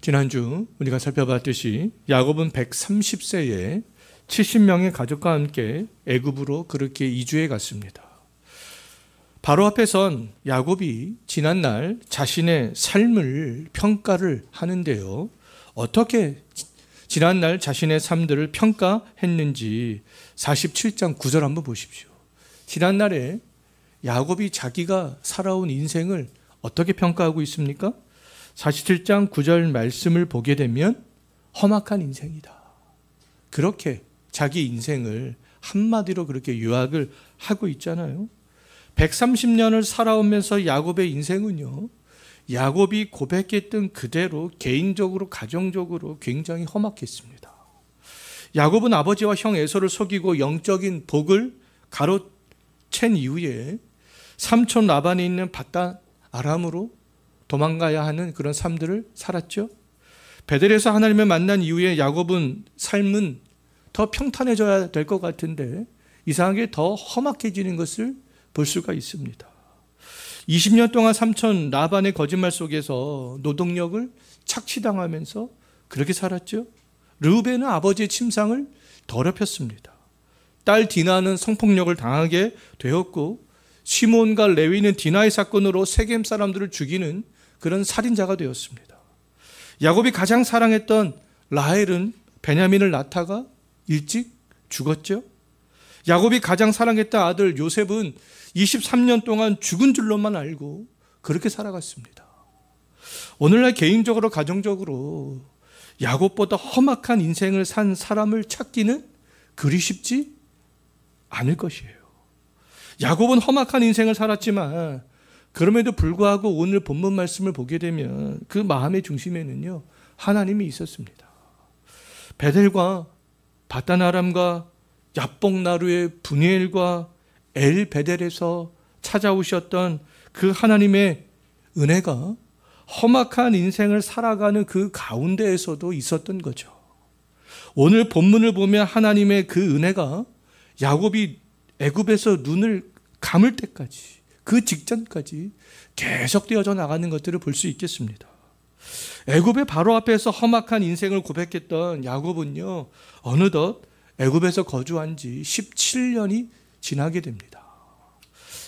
지난주 우리가 살펴봤듯이 야곱은 130세에 70명의 가족과 함께 애굽으로 그렇게 이주해 갔습니다. 바로 앞에선 야곱이 지난날 자신의 삶을 평가를 하는데요. 어떻게 지난날 자신의 삶들을 평가했는지 47장 9절 한번 보십시오. 지난날에 야곱이 자기가 살아온 인생을 어떻게 평가하고 있습니까? 47장 9절 말씀을 보게 되면 험악한 인생이다. 그렇게 자기 인생을 한마디로 그렇게 요약을 하고 있잖아요. 130년을 살아오면서 야곱의 인생은요, 야곱이 고백했던 그대로 개인적으로 가정적으로 굉장히 험악했습니다. 야곱은 아버지와 형 에서를 속이고 영적인 복을 가로챈 이후에 삼촌 라반에 있는 밧단 아람으로 도망가야 하는 그런 삶들을 살았죠. 베델에서 하나님을 만난 이후에 야곱은 삶은 더 평탄해져야 될 것 같은데 이상하게 더 험악해지는 것을 볼 수가 있습니다. 20년 동안 삼촌 라반의 거짓말 속에서 노동력을 착취당하면서 그렇게 살았죠. 르우벤은 아버지의 침상을 더럽혔습니다. 딸 디나는 성폭력을 당하게 되었고 시몬과 레위는 디나의 사건으로 세겜 사람들을 죽이는 그런 살인자가 되었습니다. 야곱이 가장 사랑했던 라헬은 베냐민을 낳다가 일찍 죽었죠. 야곱이 가장 사랑했던 아들 요셉은 23년 동안 죽은 줄로만 알고 그렇게 살아갔습니다. 오늘날 개인적으로 가정적으로 야곱보다 험악한 인생을 산 사람을 찾기는 그리 쉽지 않을 것이에요. 야곱은 험악한 인생을 살았지만 그럼에도 불구하고 오늘 본문 말씀을 보게 되면 그 마음의 중심에는요, 하나님이 있었습니다. 베델과 밧단 아람과 야복나루의 브니엘과 엘 베델에서 찾아오셨던 그 하나님의 은혜가 험악한 인생을 살아가는 그 가운데에서도 있었던 거죠. 오늘 본문을 보면 하나님의 그 은혜가 야곱이 애굽에서 눈을 감을 때까지 그 직전까지 계속되어져 나가는 것들을 볼 수 있겠습니다. 애굽의 바로 앞에서 험악한 인생을 고백했던 야곱은요, 어느덧 애굽에서 거주한 지 17년이 지나게 됩니다.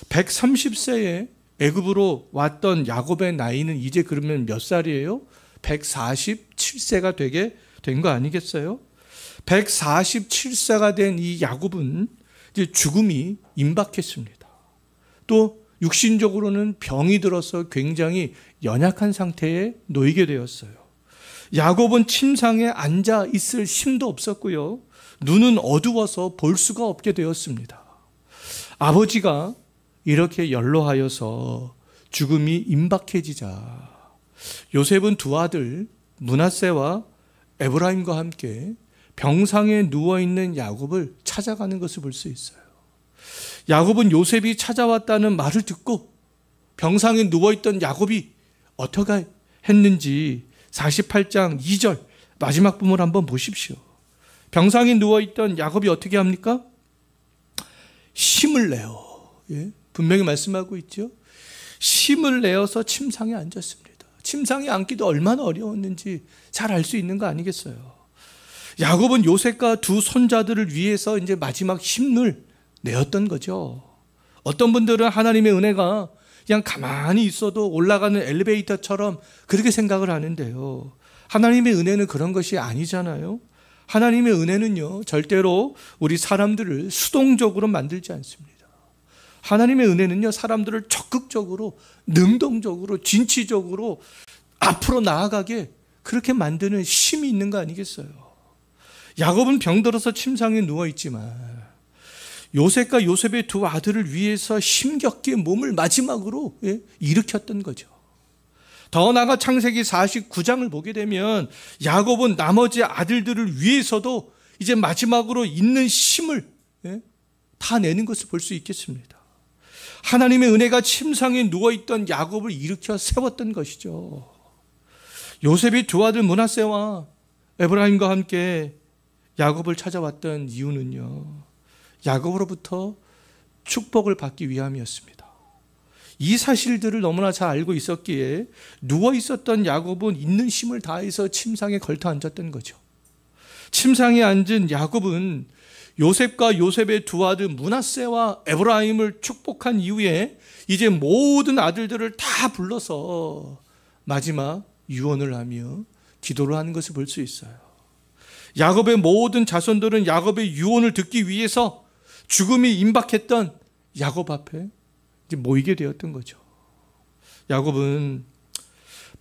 130세에 애굽으로 왔던 야곱의 나이는 이제 그러면 몇 살이에요? 147세가 되게 된 거 아니겠어요? 147세가 된 이 야곱은 이제 죽음이 임박했습니다. 또 육신적으로는 병이 들어서 굉장히 연약한 상태에 놓이게 되었어요. 야곱은 침상에 앉아 있을 힘도 없었고요. 눈은 어두워서 볼 수가 없게 되었습니다. 아버지가 이렇게 연로하여서 죽음이 임박해지자 요셉은 두 아들 므낫세와 에브라임과 함께 병상에 누워있는 야곱을 찾아가는 것을 볼 수 있어요. 야곱은 요셉이 찾아왔다는 말을 듣고 병상에 누워있던 야곱이 어떻게 했는지 48장 2절 마지막 부분을 한번 보십시오. 병상에 누워있던 야곱이 어떻게 합니까? 힘을 내어, 분명히 말씀하고 있죠. 힘을 내어서 침상에 앉았습니다. 침상에 앉기도 얼마나 어려웠는지 잘 알 수 있는 거 아니겠어요? 야곱은 요셉과 두 손자들을 위해서 이제 마지막 힘을 내었던 거죠. 어떤 분들은 하나님의 은혜가 그냥 가만히 있어도 올라가는 엘리베이터처럼 그렇게 생각을 하는데요. 하나님의 은혜는 그런 것이 아니잖아요. 하나님의 은혜는요, 절대로 우리 사람들을 수동적으로 만들지 않습니다. 하나님의 은혜는요, 사람들을 적극적으로, 능동적으로, 진취적으로 앞으로 나아가게 그렇게 만드는 힘이 있는 거 아니겠어요? 야곱은 병들어서 침상에 누워있지만 요셉과 요셉의 두 아들을 위해서 힘겹게 몸을 마지막으로 일으켰던 거죠. 더 나아가 창세기 49장을 보게 되면 야곱은 나머지 아들들을 위해서도 이제 마지막으로 있는 힘을 다 내는 것을 볼 수 있겠습니다. 하나님의 은혜가 침상에 누워있던 야곱을 일으켜 세웠던 것이죠. 요셉이 두 아들 므낫세와 에브라임과 함께 야곱을 찾아왔던 이유는요, 야곱으로부터 축복을 받기 위함이었습니다. 이 사실들을 너무나 잘 알고 있었기에 누워 있었던 야곱은 있는 힘을 다해서 침상에 걸터 앉았던 거죠. 침상에 앉은 야곱은 요셉과 요셉의 두 아들 므낫세와 에브라임을 축복한 이후에 이제 모든 아들들을 다 불러서 마지막 유언을 하며 기도를 하는 것을 볼 수 있어요. 야곱의 모든 자손들은 야곱의 유언을 듣기 위해서 죽음이 임박했던 야곱 앞에 이제 모이게 되었던 거죠. 야곱은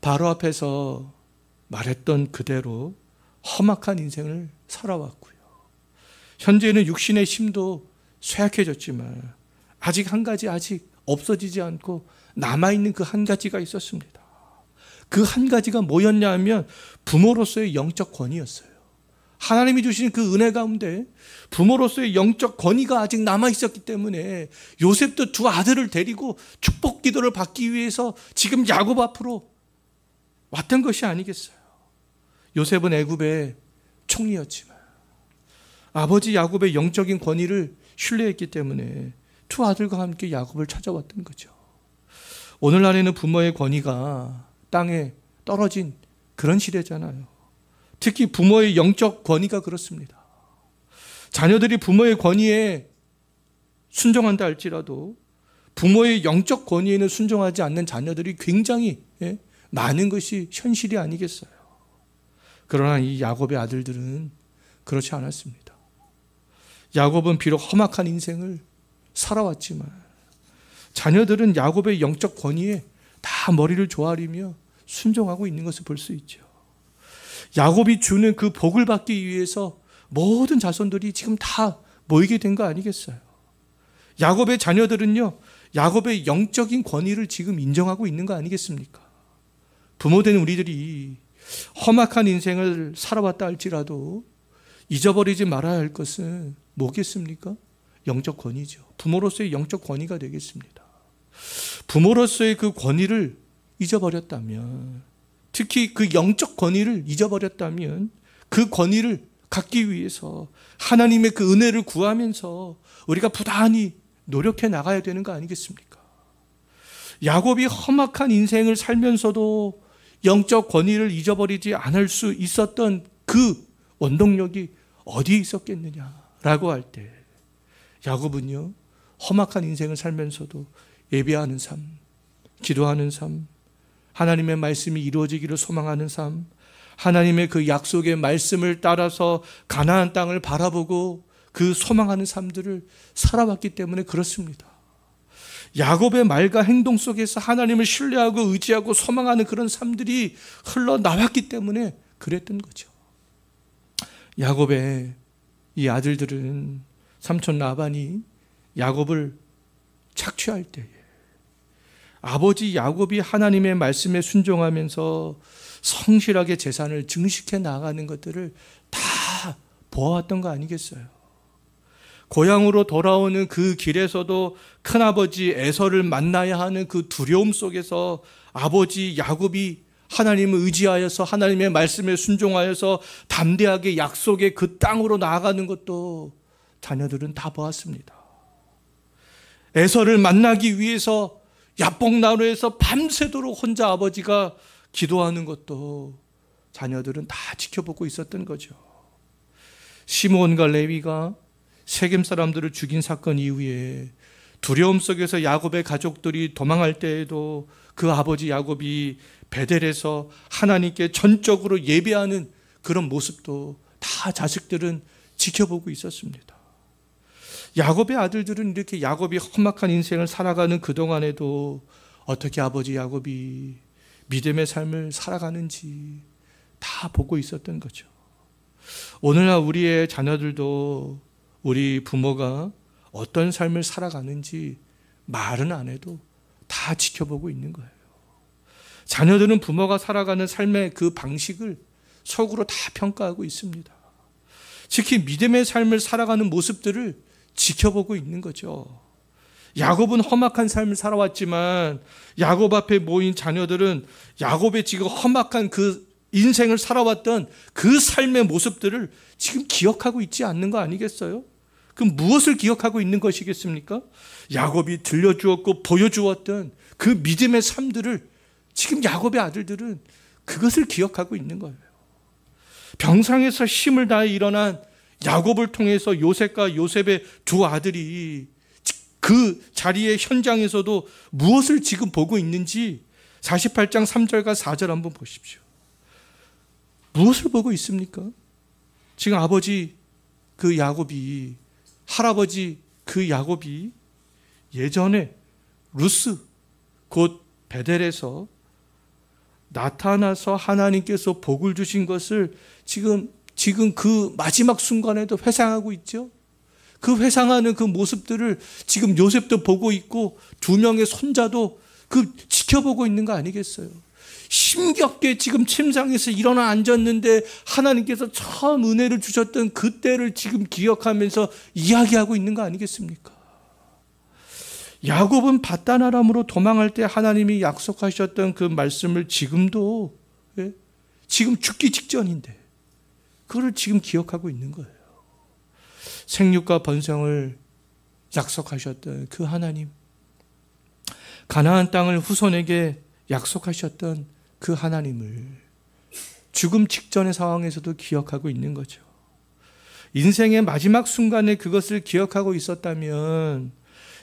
바로 앞에서 말했던 그대로 험악한 인생을 살아왔고요. 현재는 육신의 힘도 쇠약해졌지만 아직 한 가지 아직 없어지지 않고 남아있는 그 한 가지가 있었습니다. 그 한 가지가 뭐였냐 하면 부모로서의 영적 권위였어요. 하나님이 주신 그 은혜 가운데 부모로서의 영적 권위가 아직 남아있었기 때문에 요셉도 두 아들을 데리고 축복 기도를 받기 위해서 지금 야곱 앞으로 왔던 것이 아니겠어요. 요셉은 애굽의 총리였지만 아버지 야곱의 영적인 권위를 신뢰했기 때문에 두 아들과 함께 야곱을 찾아왔던 거죠. 오늘날에는 부모의 권위가 땅에 떨어진 그런 시대잖아요. 특히 부모의 영적 권위가 그렇습니다. 자녀들이 부모의 권위에 순종한다 할지라도 부모의 영적 권위에는 순종하지 않는 자녀들이 굉장히 많은 것이 현실이 아니겠어요. 그러나 이 야곱의 아들들은 그렇지 않았습니다. 야곱은 비록 험악한 인생을 살아왔지만 자녀들은 야곱의 영적 권위에 다 머리를 조아리며 순종하고 있는 것을 볼 수 있죠. 야곱이 주는 그 복을 받기 위해서 모든 자손들이 지금 다 모이게 된 거 아니겠어요? 야곱의 자녀들은요, 야곱의 영적인 권위를 지금 인정하고 있는 거 아니겠습니까? 부모된 우리들이 험악한 인생을 살아왔다 할지라도 잊어버리지 말아야 할 것은 뭐겠습니까? 영적 권위죠. 부모로서의 영적 권위가 되겠습니다. 부모로서의 그 권위를 잊어버렸다면, 특히 그 영적 권위를 잊어버렸다면 그 권위를 갖기 위해서 하나님의 그 은혜를 구하면서 우리가 부단히 노력해 나가야 되는 거 아니겠습니까? 야곱이 험악한 인생을 살면서도 영적 권위를 잊어버리지 않을 수 있었던 그 원동력이 어디에 있었겠느냐라고 할 때 야곱은요, 험악한 인생을 살면서도 예배하는 삶, 기도하는 삶, 하나님의 말씀이 이루어지기를 소망하는 삶, 하나님의 그 약속의 말씀을 따라서 가나안 땅을 바라보고 그 소망하는 삶들을 살아왔기 때문에 그렇습니다. 야곱의 말과 행동 속에서 하나님을 신뢰하고 의지하고 소망하는 그런 삶들이 흘러나왔기 때문에 그랬던 거죠. 야곱의 이 아들들은 삼촌 라반이 야곱을 착취할 때에 아버지 야곱이 하나님의 말씀에 순종하면서 성실하게 재산을 증식해 나가는 것들을 다 보아왔던 거 아니겠어요? 고향으로 돌아오는 그 길에서도 큰아버지 에서를 만나야 하는 그 두려움 속에서 아버지 야곱이 하나님을 의지하여서 하나님의 말씀에 순종하여서 담대하게 약속의 그 땅으로 나아가는 것도 자녀들은 다 보았습니다. 에서를 만나기 위해서 야복나루에서 밤새도록 혼자 아버지가 기도하는 것도 자녀들은 다 지켜보고 있었던 거죠. 시므온과 레위가 세겜 사람들을 죽인 사건 이후에 두려움 속에서 야곱의 가족들이 도망할 때에도 그 아버지 야곱이 베델에서 하나님께 전적으로 예배하는 그런 모습도 다 자식들은 지켜보고 있었습니다. 야곱의 아들들은 이렇게 야곱이 험악한 인생을 살아가는 그동안에도 어떻게 아버지 야곱이 믿음의 삶을 살아가는지 다 보고 있었던 거죠. 오늘날 우리의 자녀들도 우리 부모가 어떤 삶을 살아가는지 말은 안 해도 다 지켜보고 있는 거예요. 자녀들은 부모가 살아가는 삶의 그 방식을 속으로 다 평가하고 있습니다. 특히 믿음의 삶을 살아가는 모습들을 지켜보고 있는 거죠. 야곱은 험악한 삶을 살아왔지만 야곱 앞에 모인 자녀들은 야곱의 지금 험악한 그 인생을 살아왔던 그 삶의 모습들을 지금 기억하고 있지 않는 거 아니겠어요? 그럼 무엇을 기억하고 있는 것이겠습니까? 야곱이 들려주었고 보여주었던 그 믿음의 삶들을 지금 야곱의 아들들은 그것을 기억하고 있는 거예요. 병상에서 힘을 다해 일어난 야곱을 통해서 요셉과 요셉의 두 아들이 그 자리의 현장에서도 무엇을 지금 보고 있는지 48장 3절과 4절 한번 보십시오. 무엇을 보고 있습니까? 지금 아버지 그 야곱이, 할아버지 그 야곱이 예전에 루스 곧 베델에서 나타나서 하나님께서 복을 주신 것을 지금 그 마지막 순간에도 회상하고 있죠. 그 회상하는 그 모습들을 지금 요셉도 보고 있고 두 명의 손자도 그 지켜보고 있는 거 아니겠어요? 힘겹게 지금 침상에서 일어나 앉았는데 하나님께서 처음 은혜를 주셨던 그때를 지금 기억하면서 이야기하고 있는 거 아니겠습니까? 야곱은 밧단 아람으로 도망할 때 하나님이 약속하셨던 그 말씀을 지금도, 지금 죽기 직전인데 그걸 지금 기억하고 있는 거예요. 생육과 번성을 약속하셨던 그 하나님, 가나안 땅을 후손에게 약속하셨던 그 하나님을 죽음 직전의 상황에서도 기억하고 있는 거죠. 인생의 마지막 순간에 그것을 기억하고 있었다면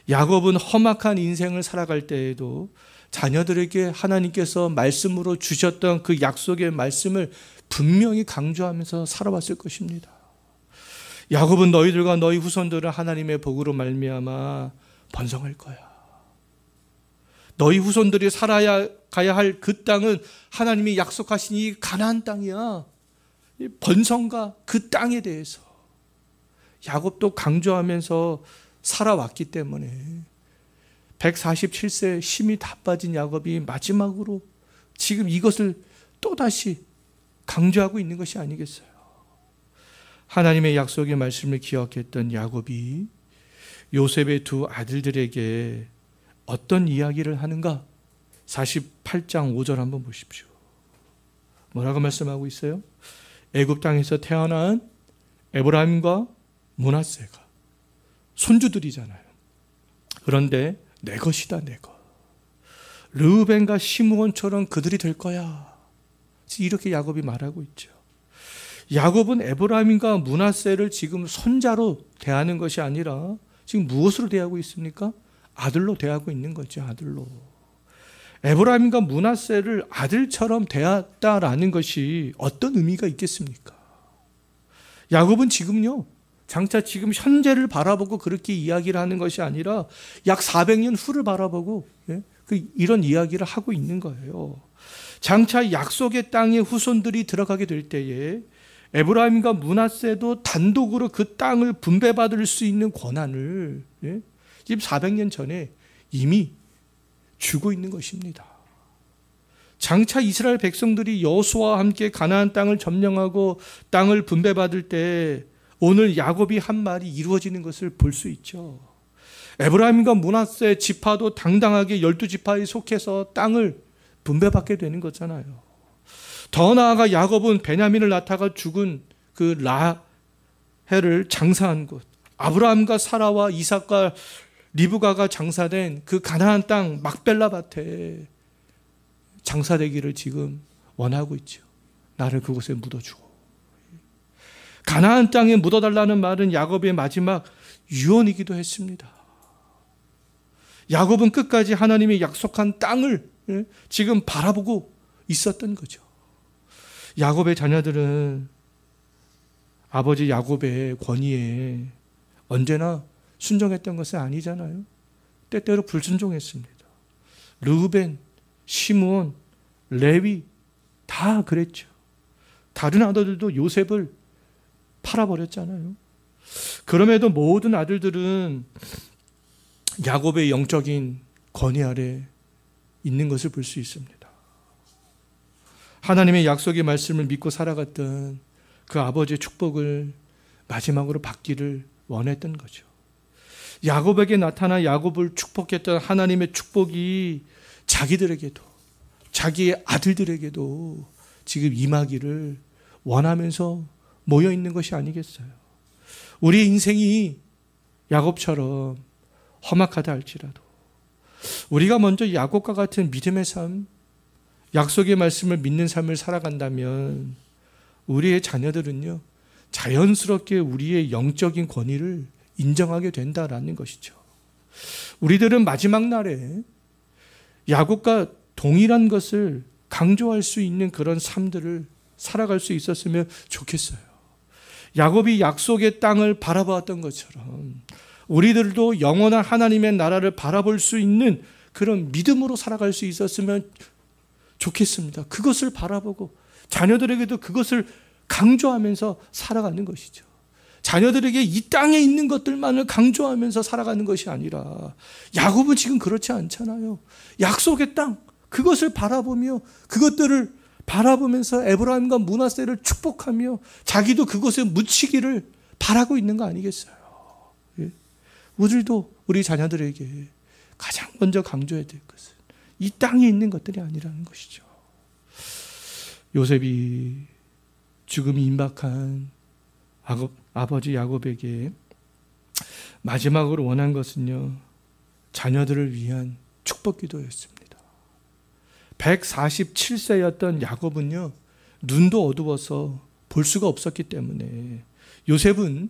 야곱은 험악한 인생을 살아갈 때에도 자녀들에게 하나님께서 말씀으로 주셨던 그 약속의 말씀을 분명히 강조하면서 살아왔을 것입니다. 야곱은 너희들과 너희 후손들은 하나님의 복으로 말미암아 번성할 거야. 너희 후손들이 살아야 가야 할 그 땅은 하나님이 약속하신 이 가나안 땅이야. 번성과 그 땅에 대해서 야곱도 강조하면서 살아왔기 때문에 147세 힘이 다 빠진 야곱이 마지막으로 지금 이것을 또다시 강조하고 있는 것이 아니겠어요? 하나님의 약속의 말씀을 기억했던 야곱이 요셉의 두 아들들에게 어떤 이야기를 하는가? 48장 5절 한번 보십시오. 뭐라고 말씀하고 있어요? 애굽 땅에서 태어난 에브라임과 므낫세가 손주들이잖아요. 그런데 내 것이다, 내 것. 르우벤과 시므온처럼 그들이 될 거야. 이렇게 야곱이 말하고 있죠. 야곱은 에브라임과 므낫세를 지금 손자로 대하는 것이 아니라 지금 무엇으로 대하고 있습니까? 아들로 대하고 있는 거죠. 아들로. 에브라임과 므낫세를 아들처럼 대했다라는 것이 어떤 의미가 있겠습니까? 야곱은 지금요, 장차 지금 현재를 바라보고 그렇게 이야기를 하는 것이 아니라 약 400년 후를 바라보고 이런 이야기를 하고 있는 거예요. 장차 약속의 땅에 후손들이 들어가게 될 때에 에브라임과 므낫세도 단독으로 그 땅을 분배받을 수 있는 권한을 지금 400년 전에 이미 주고 있는 것입니다. 장차 이스라엘 백성들이 여호수아와 함께 가나안 땅을 점령하고 땅을 분배받을 때 오늘 야곱이 한 말이 이루어지는 것을 볼 수 있죠. 에브라임과 므낫세 지파도 당당하게 12지파에 속해서 땅을 분배받게 되는 거잖아요. 더 나아가 야곱은 베냐민을 낳다가 죽은 그 라헬을 장사한 곳, 아브라함과 사라와 이삭과 리브가가 장사된 그 가나안 땅 막벨라 밭에 장사되기를 지금 원하고 있죠. 나를 그곳에 묻어주고. 가나안 땅에 묻어달라는 말은 야곱의 마지막 유언이기도 했습니다. 야곱은 끝까지 하나님이 약속한 땅을 지금 바라보고 있었던 거죠. 야곱의 자녀들은 아버지 야곱의 권위에 언제나 순종했던 것은 아니잖아요. 때때로 불순종했습니다. 르우벤, 시므온, 레위 다 그랬죠. 다른 아들들도 요셉을 팔아버렸잖아요. 그럼에도 모든 아들들은 야곱의 영적인 권위 아래 있는 것을 볼 수 있습니다. 하나님의 약속의 말씀을 믿고 살아갔던 그 아버지의 축복을 마지막으로 받기를 원했던 거죠. 야곱에게 나타나 야곱을 축복했던 하나님의 축복이 자기들에게도, 자기의 아들들에게도 지금 임하기를 원하면서 모여 있는 것이 아니겠어요. 우리의 인생이 야곱처럼 험악하다 할지라도 우리가 먼저 야곱과 같은 믿음의 삶, 약속의 말씀을 믿는 삶을 살아간다면 우리의 자녀들은요, 자연스럽게 우리의 영적인 권위를 인정하게 된다라는 것이죠. 우리들은 마지막 날에 야곱과 동일한 것을 강조할 수 있는 그런 삶들을 살아갈 수 있었으면 좋겠어요. 야곱이 약속의 땅을 바라보았던 것처럼 우리들도 영원한 하나님의 나라를 바라볼 수 있는 그런 믿음으로 살아갈 수 있었으면 좋겠습니다. 그것을 바라보고 자녀들에게도 그것을 강조하면서 살아가는 것이죠. 자녀들에게 이 땅에 있는 것들만을 강조하면서 살아가는 것이 아니라 야곱은 지금 그렇지 않잖아요. 약속의 땅, 그것을 바라보며 그것들을 바라보면서 에브라임과 므낫세를 축복하며 자기도 그것에 묻히기를 바라고 있는 거 아니겠어요? 예? 우리도 우리 자녀들에게 가장 먼저 강조해야 될 것은 이 땅에 있는 것들이 아니라는 것이죠. 요셉이 죽음이 임박한 아버지 야곱에게 마지막으로 원한 것은요, 자녀들을 위한 축복 기도였습니다. 147세였던 야곱은요, 눈도 어두워서 볼 수가 없었기 때문에 요셉은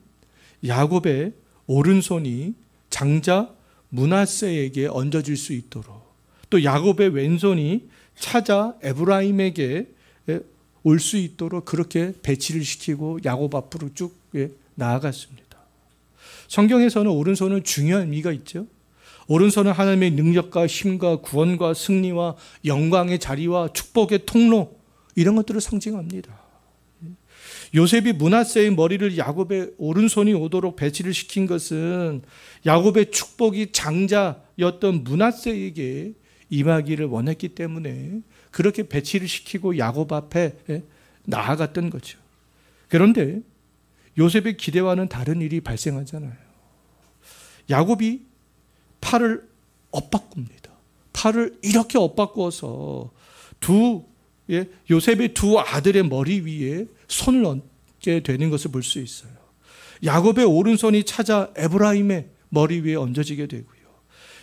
야곱의 오른손이 장자 므낫세에게 얹어질 수 있도록, 또 야곱의 왼손이 차자 에브라임에게 올 수 있도록 그렇게 배치를 시키고 야곱 앞으로 쭉 나아갔습니다. 성경에서는 오른손은 중요한 의미가 있죠. 오른손은 하나님의 능력과 힘과 구원과 승리와 영광의 자리와 축복의 통로, 이런 것들을 상징합니다. 요셉이 므낫세의 머리를 야곱의 오른손이 오도록 배치를 시킨 것은 야곱의 축복이 장자였던 므낫세에게 임하기를 원했기 때문에 그렇게 배치를 시키고 야곱 앞에 나아갔던 거죠. 그런데 요셉의 기대와는 다른 일이 발생하잖아요. 야곱이 팔을 엇바꿉니다. 팔을 이렇게 엇바꾸어서 요셉의 두 아들의 머리 위에 손을 얹게 되는 것을 볼 수 있어요. 야곱의 오른손이 차자 에브라임의 머리 위에 얹어지게 되고요.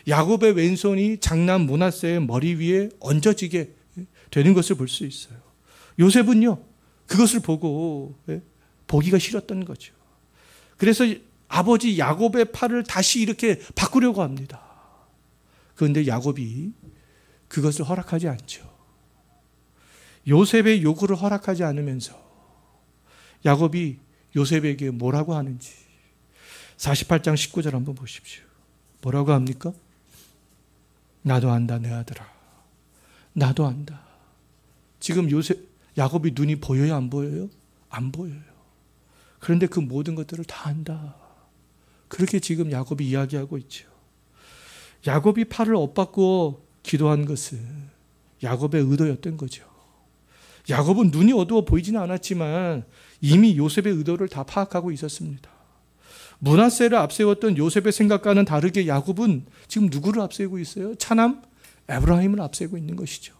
야곱의 왼손이 장남 므낫세의 머리 위에 얹어지게 되는 것을 볼 수 있어요. 요셉은요, 그것을 보고 보기가 싫었던 거죠. 그래서 아버지 야곱의 팔을 다시 이렇게 바꾸려고 합니다. 그런데 야곱이 그것을 허락하지 않죠. 요셉의 요구를 허락하지 않으면서 야곱이 요셉에게 뭐라고 하는지 48장 19절 한번 보십시오. 뭐라고 합니까? 나도 안다, 내 아들아. 나도 안다. 지금 야곱이 눈이 보여요, 안 보여요? 안 보여요. 그런데 그 모든 것들을 다 안다. 그렇게 지금 야곱이 이야기하고 있죠. 야곱이 팔을 엇바꾸어 기도한 것은 야곱의 의도였던 거죠. 야곱은 눈이 어두워 보이지는 않았지만 이미 요셉의 의도를 다 파악하고 있었습니다. 므낫세를 앞세웠던 요셉의 생각과는 다르게 야곱은 지금 누구를 앞세우고 있어요? 차남 에브라임을 앞세우고 있는 것이죠.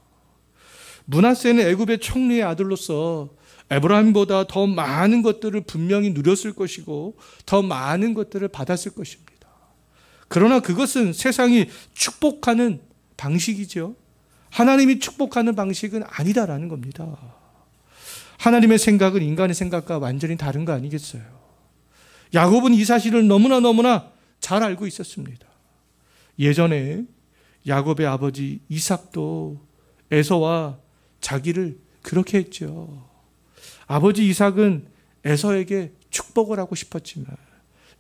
므낫세는 애굽의 총리의 아들로서 에브라임보다 더 많은 것들을 분명히 누렸을 것이고 더 많은 것들을 받았을 것입니다. 그러나 그것은 세상이 축복하는 방식이죠. 하나님이 축복하는 방식은 아니다라는 겁니다. 하나님의 생각은 인간의 생각과 완전히 다른 거 아니겠어요? 야곱은 이 사실을 너무나 잘 알고 있었습니다. 예전에 야곱의 아버지 이삭도 에서와 자기를 그렇게 했죠. 아버지 이삭은 에서에게 축복을 하고 싶었지만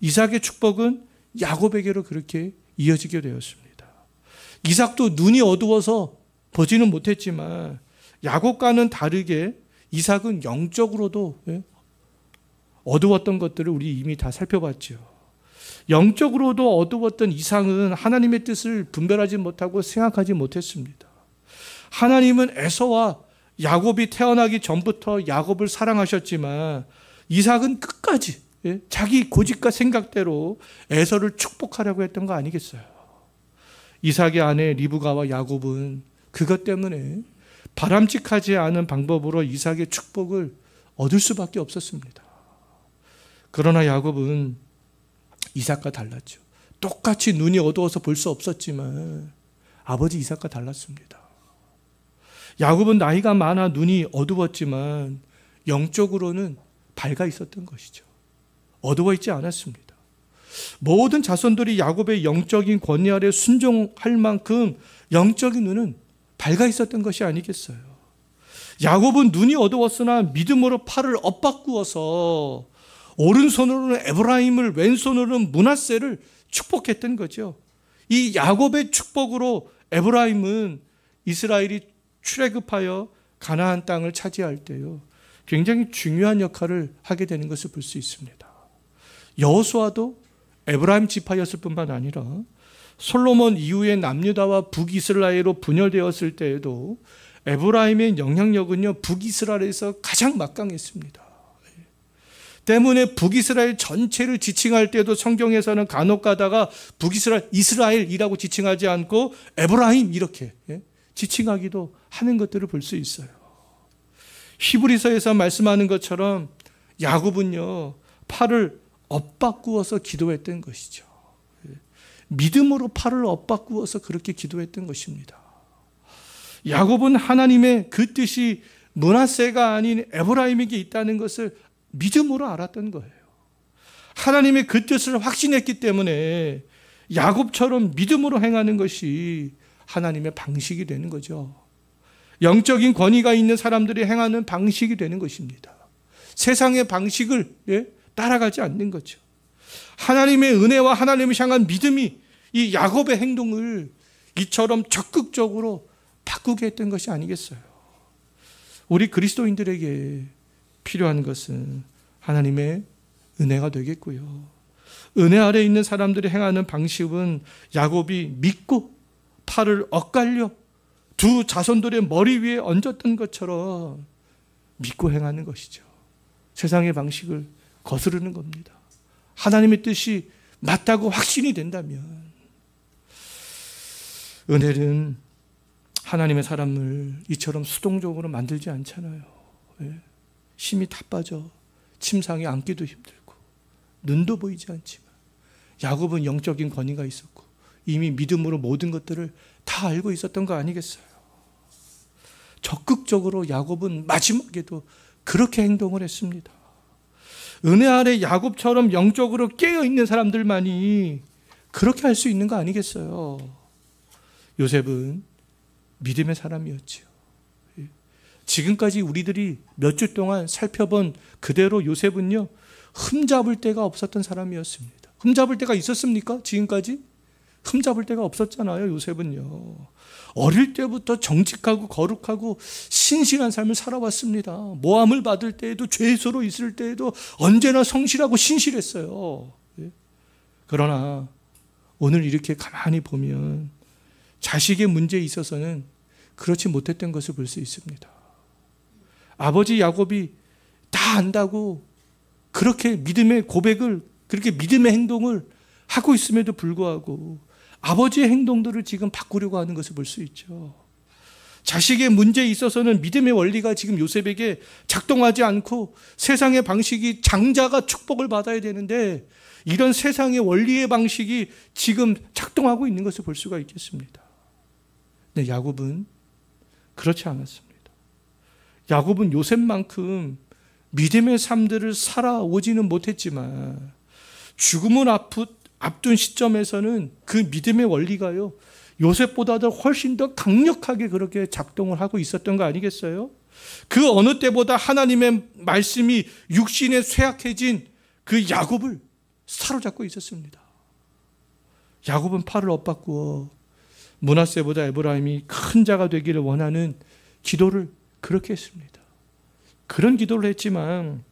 이삭의 축복은 야곱에게로 그렇게 이어지게 되었습니다. 이삭도 눈이 어두워서 보지는 못했지만 야곱과는 다르게 이삭은 영적으로도 어두웠던 것들을 우리 이미 다 살펴봤죠. 영적으로도 어두웠던 이삭은 하나님의 뜻을 분별하지 못하고 생각하지 못했습니다. 하나님은 에서와 야곱이 태어나기 전부터 야곱을 사랑하셨지만 이삭은 끝까지 자기 고집과 생각대로 에서를 축복하려고 했던 거 아니겠어요? 이삭의 아내 리브가와 야곱은 그것 때문에 바람직하지 않은 방법으로 이삭의 축복을 얻을 수밖에 없었습니다. 그러나 야곱은 이삭과 달랐죠. 똑같이 눈이 어두워서 볼 수 없었지만 아버지 이삭과 달랐습니다. 야곱은 나이가 많아 눈이 어두웠지만 영적으로는 밝아 있었던 것이죠. 어두워 있지 않았습니다. 모든 자손들이 야곱의 영적인 권위 아래 순종할 만큼 영적인 눈은 밝아 있었던 것이 아니겠어요. 야곱은 눈이 어두웠으나 믿음으로 팔을 엇바꾸어서 오른손으로는 에브라임을, 왼손으로는 므낫세를 축복했던 거죠. 이 야곱의 축복으로 에브라임은 이스라엘이 출애굽하여 가나안 땅을 차지할 때요, 굉장히 중요한 역할을 하게 되는 것을 볼 수 있습니다. 여호수아도 에브라임 지파였을 뿐만 아니라 솔로몬 이후에 남유다와 북이스라엘로 분열되었을 때에도 에브라임의 영향력은요, 북이스라엘에서 가장 막강했습니다. 때문에 북이스라엘 전체를 지칭할 때도 성경에서는 간혹 가다가 북이스라엘, 이스라엘이라고 지칭하지 않고 에브라임 이렇게 지칭하기도 하는 것들을 볼 수 있어요. 히브리서에서 말씀하는 것처럼 야곱은요, 팔을 엇바꾸어서 기도했던 것이죠. 믿음으로 팔을 엇바꾸어서 그렇게 기도했던 것입니다. 야곱은 하나님의 그 뜻이 므낫세가 아닌 에브라임에게 있다는 것을 믿음으로 알았던 거예요. 하나님의 그 뜻을 확신했기 때문에 야곱처럼 믿음으로 행하는 것이 하나님의 방식이 되는 거죠. 영적인 권위가 있는 사람들이 행하는 방식이 되는 것입니다. 세상의 방식을 따라가지 않는 거죠. 하나님의 은혜와 하나님을 향한 믿음이 이 야곱의 행동을 이처럼 적극적으로 바꾸게 했던 것이 아니겠어요. 우리 그리스도인들에게 필요한 것은 하나님의 은혜가 되겠고요. 은혜 아래 있는 사람들이 행하는 방식은 야곱이 믿고 팔을 엇갈려 두 자손들의 머리 위에 얹었던 것처럼 믿고 행하는 것이죠. 세상의 방식을 거스르는 겁니다. 하나님의 뜻이 맞다고 확신이 된다면, 은혜는 하나님의 사람을 이처럼 수동적으로 만들지 않잖아요. 힘이 다 빠져 침상에 앉기도 힘들고 눈도 보이지 않지만 야곱은 영적인 권위가 있었고 이미 믿음으로 모든 것들을 다 알고 있었던 거 아니겠어요? 적극적으로 야곱은 마지막에도 그렇게 행동을 했습니다. 은혜 아래 야곱처럼 영적으로 깨어있는 사람들만이 그렇게 할 수 있는 거 아니겠어요? 요셉은 믿음의 사람이었지요. 지금까지 우리들이 몇 주 동안 살펴본 그대로 요셉은요, 흠잡을 데가 없었던 사람이었습니다. 흠잡을 데가 있었습니까? 지금까지? 흠잡을 데가 없었잖아요. 요셉은요, 어릴 때부터 정직하고 거룩하고 신실한 삶을 살아왔습니다. 모함을 받을 때에도, 죄수로 있을 때에도 언제나 성실하고 신실했어요. 그러나 오늘 이렇게 가만히 보면 자식의 문제에 있어서는 그렇지 못했던 것을 볼 수 있습니다. 아버지 야곱이 다 안다고 그렇게 믿음의 고백을, 그렇게 믿음의 행동을 하고 있음에도 불구하고 아버지의 행동들을 지금 바꾸려고 하는 것을 볼 수 있죠. 자식의 문제에 있어서는 믿음의 원리가 지금 요셉에게 작동하지 않고 세상의 방식이, 장자가 축복을 받아야 되는데 이런 세상의 원리의 방식이 지금 작동하고 있는 것을 볼 수가 있겠습니다. 네, 야곱은 그렇지 않았습니다. 야곱은 요셉만큼 믿음의 삶들을 살아오지는 못했지만 죽음을 앞둔 시점에서는 그 믿음의 원리가요, 요셉보다도 훨씬 더 강력하게 그렇게 작동을 하고 있었던 거 아니겠어요? 그 어느 때보다 하나님의 말씀이 육신에 쇠약해진 그 야곱을 사로잡고 있었습니다. 야곱은 팔을 엇바꾸어 므낫세보다 에브라임이 큰 자가 되기를 원하는 기도를 그렇게 했습니다. 그런 기도를 했지만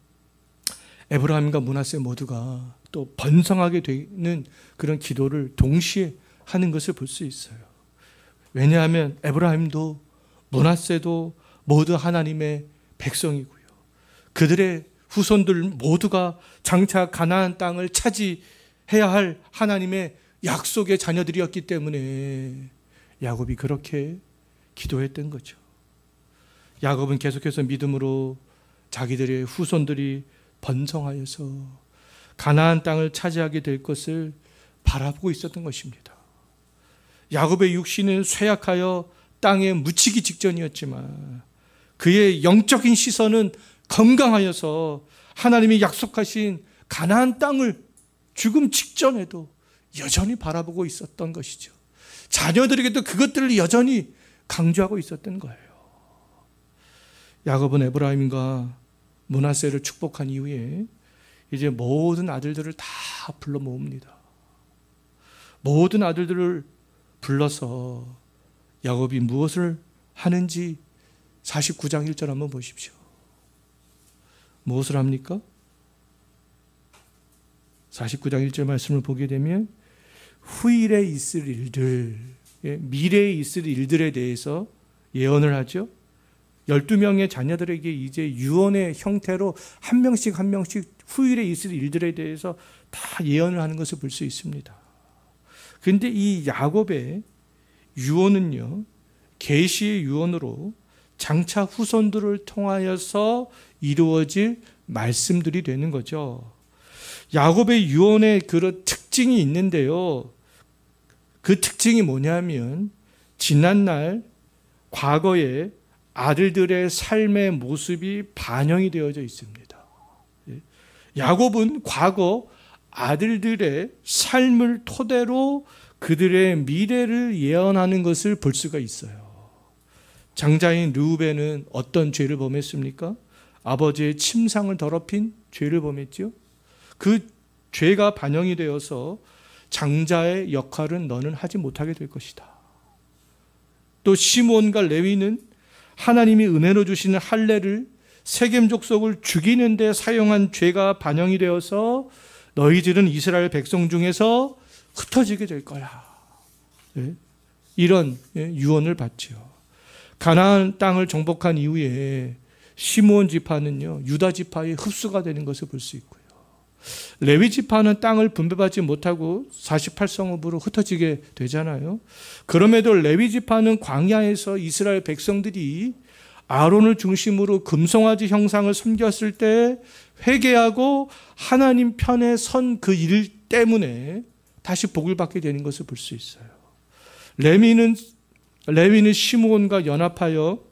에브라임과 므낫세 모두가 또 번성하게 되는 그런 기도를 동시에 하는 것을 볼 수 있어요. 왜냐하면 에브라임도 므낫세도 모두 하나님의 백성이고요, 그들의 후손들 모두가 장차 가나안 땅을 차지해야 할 하나님의 약속의 자녀들이었기 때문에 야곱이 그렇게 기도했던 거죠. 야곱은 계속해서 믿음으로 자기들의 후손들이 번성하여서 가나안 땅을 차지하게 될 것을 바라보고 있었던 것입니다. 야곱의 육신은 쇠약하여 땅에 묻히기 직전이었지만 그의 영적인 시선은 건강하여서 하나님이 약속하신 가나안 땅을 죽음 직전에도 여전히 바라보고 있었던 것이죠. 자녀들에게도 그것들을 여전히 강조하고 있었던 거예요. 야곱은 에브라임과 므낫세를 축복한 이후에 이제 모든 아들들을 다 불러 모읍니다. 모든 아들들을 불러서 야곱이 무엇을 하는지 49장 1절 한번 보십시오. 무엇을 합니까? 49장 1절 말씀을 보게 되면 후일에 있을 일들, 미래에 있을 일들에 대해서 예언을 하죠. 12명의 자녀들에게 이제 유언의 형태로 한 명씩 한 명씩 후일에 있을 일들에 대해서 다 예언을 하는 것을 볼 수 있습니다. 그런데 이 야곱의 유언은요, 계시의 유언으로 장차 후손들을 통하여서 이루어질 말씀들이 되는 거죠. 야곱의 유언의 그런 특징이 있는데요. 그 특징이 뭐냐면 지난날 과거에 아들들의 삶의 모습이 반영이 되어져 있습니다. 야곱은 과거 아들들의 삶을 토대로 그들의 미래를 예언하는 것을 볼 수가 있어요. 장자인 르우벤은 어떤 죄를 범했습니까? 아버지의 침상을 더럽힌 죄를 범했죠. 그 죄가 반영이 되어서 장자의 역할은 너는 하지 못하게 될 것이다. 또 시므온과 레위는 하나님이 은혜로 주시는 할례를 세겜 족속을 죽이는 데 사용한 죄가 반영이 되어서 너희들은 이스라엘 백성 중에서 흩어지게 될 거야. 이런 유언을 받죠. 가나안 땅을 정복한 이후에 시므온 지파는요, 유다 지파의 흡수가 되는 것을 볼 수 있고요. 레위 지파는 땅을 분배받지 못하고 48성읍으로 흩어지게 되잖아요. 그럼에도 레위 지파는 광야에서 이스라엘 백성들이 아론을 중심으로 금송아지 형상을 섬겼을 때 회개하고 하나님 편에 선 그 일 때문에 다시 복을 받게 되는 것을 볼 수 있어요. 레위는 시므온과 연합하여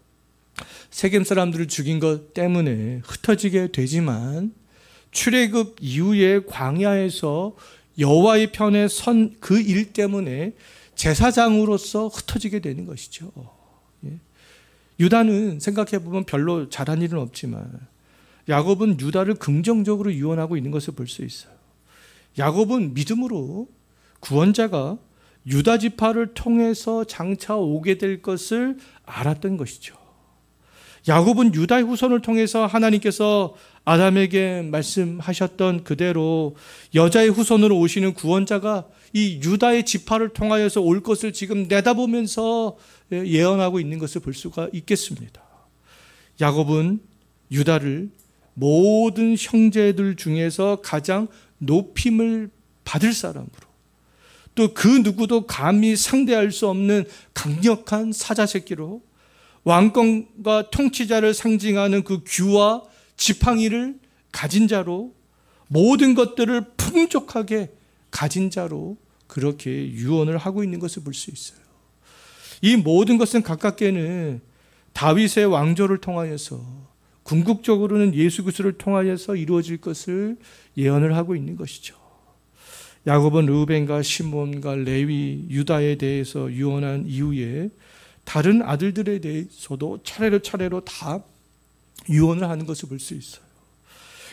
세겜 사람들을 죽인 것 때문에 흩어지게 되지만 출애굽 이후에 광야에서 여호와의 편에 선 그 일 때문에 제사장으로서 흩어지게 되는 것이죠. 유다는 생각해보면 별로 잘한 일은 없지만 야곱은 유다를 긍정적으로 유언하고 있는 것을 볼 수 있어요. 야곱은 믿음으로 구원자가 유다 지파를 통해서 장차 오게 될 것을 알았던 것이죠. 야곱은 유다의 후손을 통해서 하나님께서 아담에게 말씀하셨던 그대로 여자의 후손으로 오시는 구원자가 이 유다의 지파를 통하여서 올 것을 지금 내다보면서 예언하고 있는 것을 볼 수가 있겠습니다. 야곱은 유다를 모든 형제들 중에서 가장 높임을 받을 사람으로, 또 그 누구도 감히 상대할 수 없는 강력한 사자 새끼로, 왕권과 통치자를 상징하는 그 규와 지팡이를 가진 자로, 모든 것들을 풍족하게 가진 자로 그렇게 유언을 하고 있는 것을 볼 수 있어요. 이 모든 것은 가깝게는 다윗의 왕조를 통하여서, 궁극적으로는 예수 그리스도를 통하여서 이루어질 것을 예언을 하고 있는 것이죠. 야곱은 르우벤과 시므온과 레위, 유다에 대해서 유언한 이후에 다른 아들들에 대해서도 차례로 다 유언을 하는 것을 볼 수 있어요.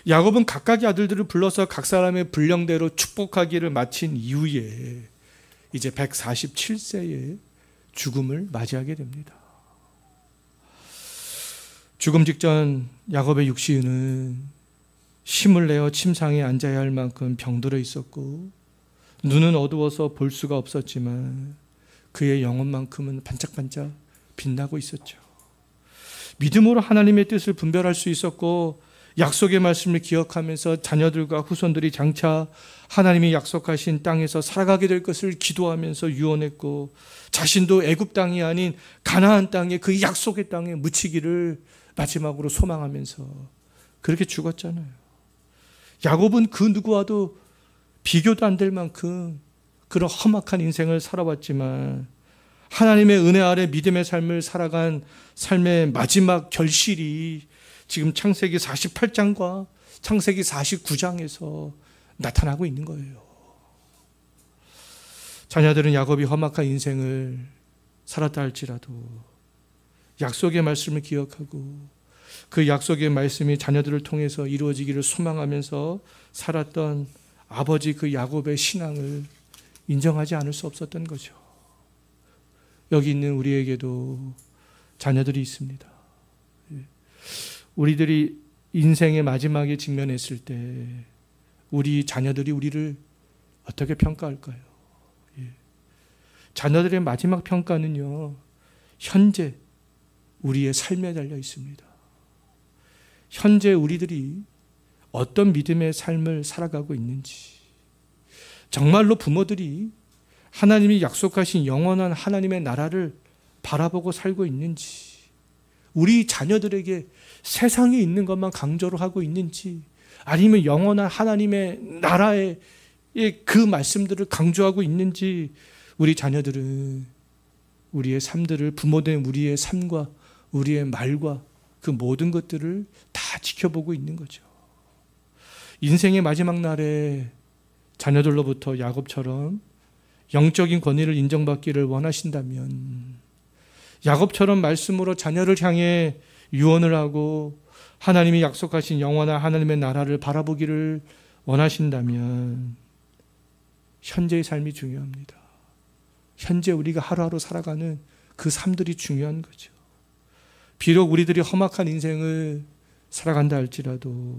야곱은 각각의 아들들을 불러서 각 사람의 분량대로 축복하기를 마친 이후에 이제 147세에 죽음을 맞이하게 됩니다. 죽음 직전 야곱의 육신은 힘을 내어 침상에 앉아야 할 만큼 병들어 있었고 눈은 어두워서 볼 수가 없었지만 그의 영혼만큼은 반짝반짝 빛나고 있었죠. 믿음으로 하나님의 뜻을 분별할 수 있었고 약속의 말씀을 기억하면서 자녀들과 후손들이 장차 하나님이 약속하신 땅에서 살아가게 될 것을 기도하면서 유언했고 자신도 애굽 땅이 아닌 가나안 땅에, 그 약속의 땅에 묻히기를 마지막으로 소망하면서 그렇게 죽었잖아요. 야곱은 그 누구와도 비교도 안 될 만큼 그런 험악한 인생을 살아왔지만 하나님의 은혜 아래 믿음의 삶을 살아간 삶의 마지막 결실이 지금 창세기 48장과 창세기 49장에서 나타나고 있는 거예요. 자녀들은 야곱이 험악한 인생을 살았다 할지라도 약속의 말씀을 기억하고 그 약속의 말씀이 자녀들을 통해서 이루어지기를 소망하면서 살았던 아버지 그 야곱의 신앙을 인정하지 않을 수 없었던 거죠. 여기 있는 우리에게도 자녀들이 있습니다. 우리들이 인생의 마지막에 직면했을 때 우리 자녀들이 우리를 어떻게 평가할까요? 자녀들의 마지막 평가는요, 현재 우리의 삶에 달려 있습니다. 현재 우리들이 어떤 믿음의 삶을 살아가고 있는지, 정말로 부모들이 하나님이 약속하신 영원한 하나님의 나라를 바라보고 살고 있는지, 우리 자녀들에게 세상에 있는 것만 강조를 하고 있는지, 아니면 영원한 하나님의 나라의 그 말씀들을 강조하고 있는지, 우리 자녀들은 우리의 삶들을, 부모된 우리의 삶과 우리의 말과 그 모든 것들을 다 지켜보고 있는 거죠. 인생의 마지막 날에 자녀들로부터 야곱처럼 영적인 권위를 인정받기를 원하신다면, 야곱처럼 말씀으로 자녀를 향해 유언을 하고 하나님이 약속하신 영원한 하나님의 나라를 바라보기를 원하신다면 현재의 삶이 중요합니다. 현재 우리가 하루하루 살아가는 그 삶들이 중요한 거죠. 비록 우리들이 험악한 인생을 살아간다 할지라도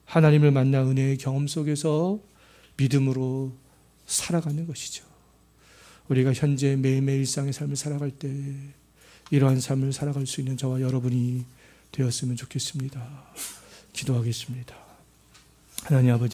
하나님을 만나 은혜의 경험 속에서 믿음으로 살아가는 것이죠. 우리가 현재 매일매일 일상의 삶을 살아갈 때 이러한 삶을 살아갈 수 있는 저와 여러분이 되었으면 좋겠습니다. 기도하겠습니다. 하나님 아버지,